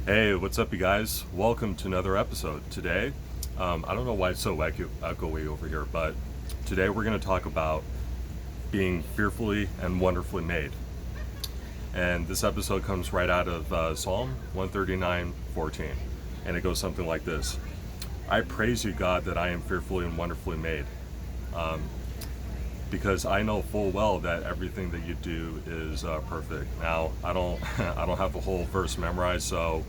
Hey, what's up, you guys? Welcome to another episode. Today, I don't know why it's so echoey over here, but today we're going to talk about being fearfully and wonderfully made. And this episode comes right out of Psalm 139:14, and it goes something like this: I praise you, God, that I am fearfully and wonderfully made, because I know full well that everything that you do is perfect. Now, I don't, I don't have the whole verse memorized, so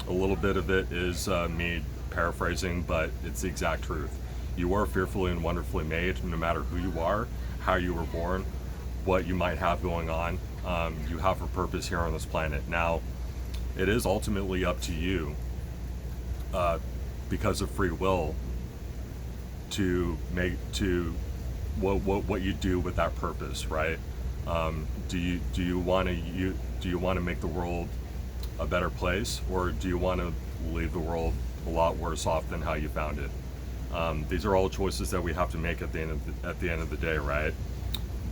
a little bit of it is me paraphrasing, but it's the exact truth. You are fearfully and wonderfully made, no matter who you are, how you were born, what you might have going on. You have a purpose here on this planet. Now, it is ultimately up to you, because of free will, to make to what you do with that purpose, right? Do you want to make the world a better place, or do you want to leave the world a lot worse off than how you found it? These are all choices that we have to make at the end of the day, right?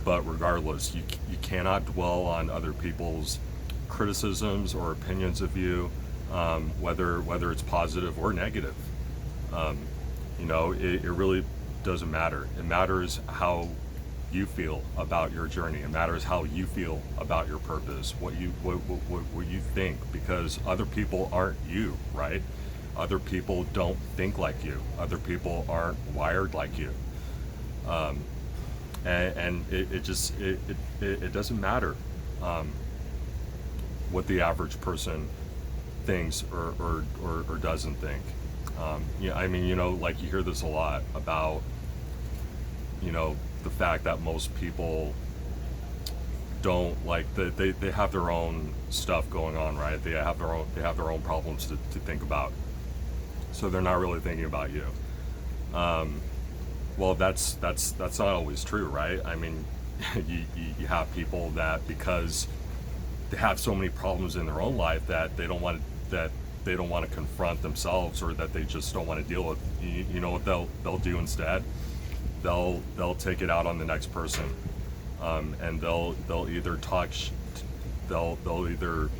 But regardless, you cannot dwell on other people's criticisms or opinions of you, whether it's positive or negative. Um, it really doesn't matter. It matters how you feel about your journey. It matters how you feel about your purpose, what you think, because other people aren't you, right? Other people don't think like you. Other people aren't wired like you. Um, and it doesn't matter, um, what the average person thinks or doesn't think. Yeah, I mean, like you hear this a lot about, the fact that most people don't like they have their own stuff going on, right? They have their own problems to think about, so they're not really thinking about you. Um, well, that's not always true, right? I mean, you have people that, because they have so many problems in their own life, that they don't want to confront themselves, or that they just don't want to deal with. You know what they'll do instead? They'll take it out on the next person, and they'll either they'll either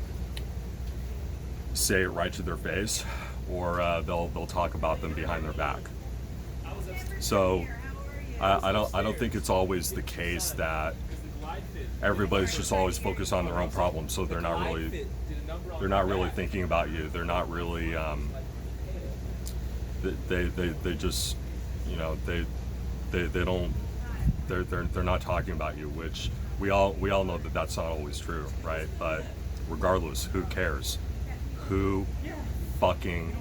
say it right to their face, or they'll talk about them behind their back. So I don't think it's always the case that everybody's just always focused on their own problems, so they're not really thinking about you. They're not really, they just, they don't, they're not talking about you, which we all know that that's not always true, right? But regardless, who cares? Who fucking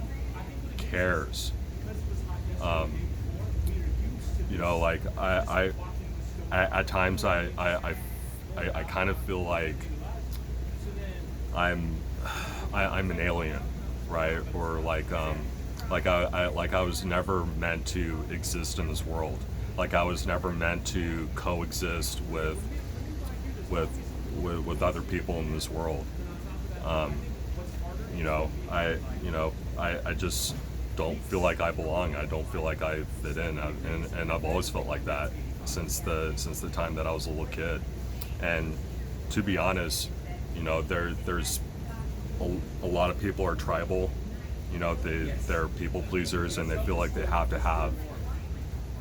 cares? Um, like at times I kind of feel like I'm I'm an alien, right? Or like I was never meant to exist in this world. Like I was never meant to coexist with with other people in this world. Um, I just don't feel like I belong. I don't feel like I fit in, and I've always felt like that since the time that I was a little kid. And to be honest, there's a lot of people are tribal. They're people pleasers, and they feel like they have to have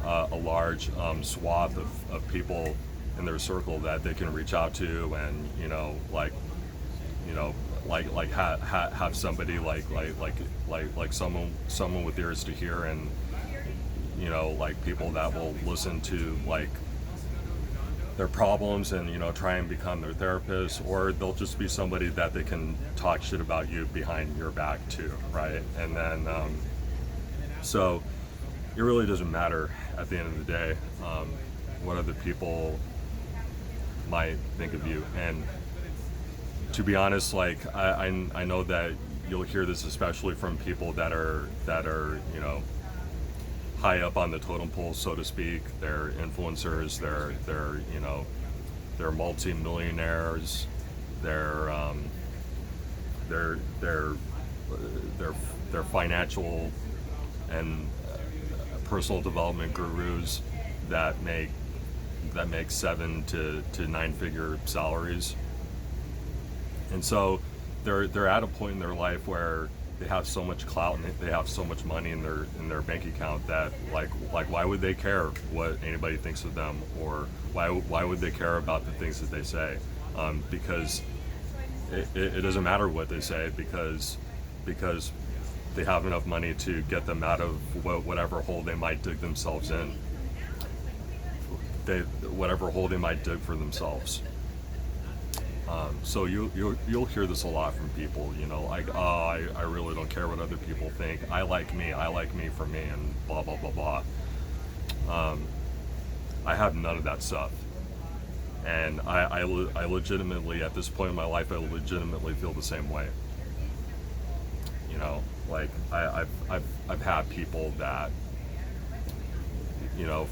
a large swath of people in their circle that they can reach out to, and you know have somebody like someone with ears to hear, and like people that will listen to like their problems, and try and become their therapist, or they'll just be somebody that they can talk shit about you behind your back too, right? And then so it really doesn't matter at the end of the day, what other people might think of you. And to be honest, like I know that you'll hear this especially from people that are high up on the totem pole, so to speak. They're influencers. They're multi-millionaires. They're they're they're they're financial and personal development gurus that make 7 to 9 figure salaries. And so they're at a point in their life where they have so much clout and they have so much money in their bank account that like why would they care what anybody thinks of them, or why would they care about the things that they say? Because it doesn't matter what they say, because they have enough money to get them out of whatever hole they might dig themselves in. Whatever hole they might dig for themselves. So you'll hear this a lot from people, like, oh, I really don't care what other people think. I like me for me, and blah blah blah blah. I have none of that stuff, and I legitimately, at this point in my life, I legitimately feel the same way. Like I've had people that,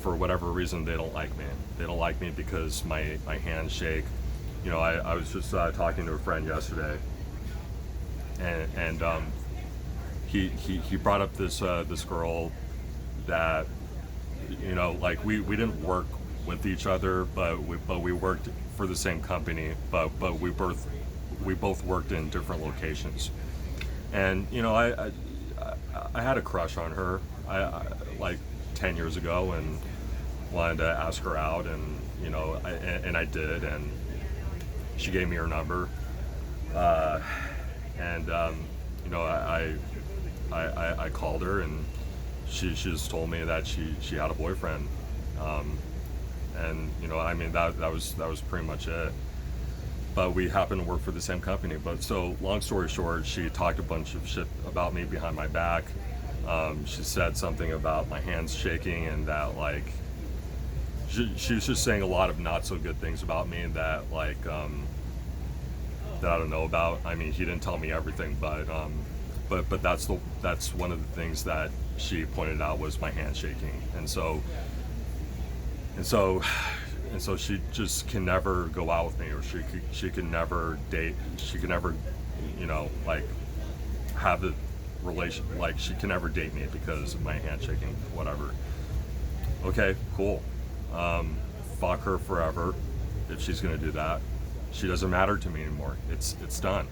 for whatever reason, they don't like me. They don't like me because my hands shake. I was just talking to a friend yesterday, and he brought up this girl that, like we didn't work with each other, but we worked for the same company, but we both worked in different locations. And I had a crush on her, like 10 years ago, and wanted to ask her out, and and I did, and she gave me her number, and I called her, and she just told me that she had a boyfriend, and that was pretty much it. But we happened to work for the same company. But so, long story short, she talked a bunch of shit about me behind my back. She said something about my hands shaking, and that, like, she was just saying a lot of not so good things about me that, like, that I don't know about. I mean, he didn't tell me everything, but that's one of the things that she pointed out, was my hand shaking, and so she just can never go out with me, or she can never date. She can never, like, have a relation. Like, she can never date me because of my hand shaking. Whatever. Okay, cool. Fuck her forever if she's gonna do that. She doesn't matter to me anymore. It's done.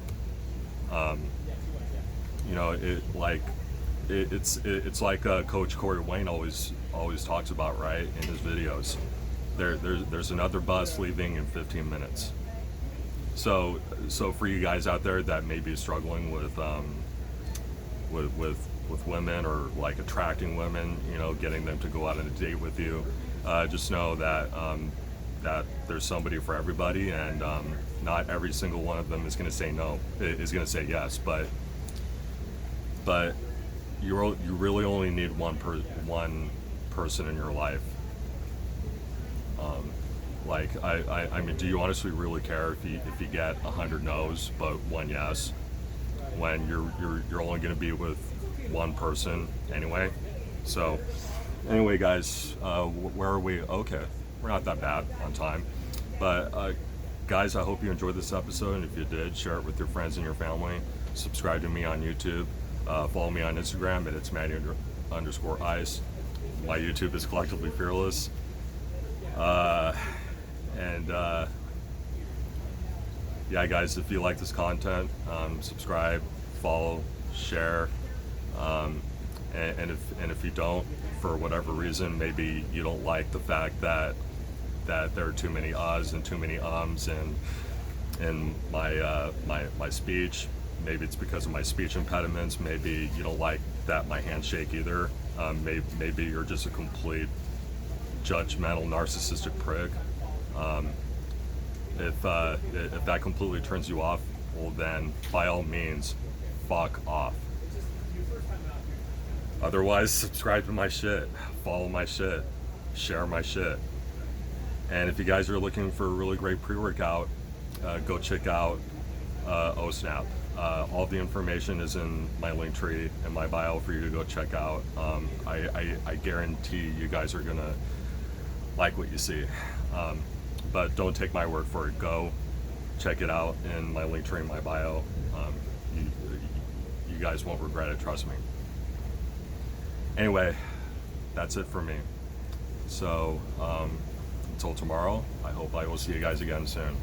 It's like Coach Corey Wayne always talks about, right, in his videos. There's another bus leaving in 15 minutes. So for you guys out there that may be struggling with women, or like attracting women, getting them to go out on a date with you, just know that that there's somebody for everybody, and not every single one of them is going to say no. Is going to say yes, but you really only need one person in your life. I mean, do you honestly really care if you get 100 no's but one yes, when you're only going to be with one person anyway? So anyway, guys, where are we? Okay, we're not that bad on time, but guys, I hope you enjoyed this episode, and if you did, share it with your friends and your family. Subscribe to me on YouTube. Follow me on Instagram at itsmatty_ice. My YouTube is Collectively Fearless. Yeah, guys, if you like this content, subscribe, follow, share, and if you don't, for whatever reason, maybe you don't like the fact that there are too many uhs and too many ums in my speech. Maybe it's because of my speech impediments. Maybe you don't like that my hands shake either. Maybe you're just a complete judgmental, narcissistic prick. If that completely turns you off, well then, by all means, fuck off. Otherwise, subscribe to my shit, follow my shit, share my shit. And if you guys are looking for a really great pre-workout, go check out OSNAP. All the information is in my link tree in my bio for you to go check out. I guarantee you guys are gonna like what you see. But don't take my word for it. Go check it out in my link tree in my bio. You guys won't regret it, trust me. Anyway, that's it for me. So until tomorrow, I hope I will see you guys again soon.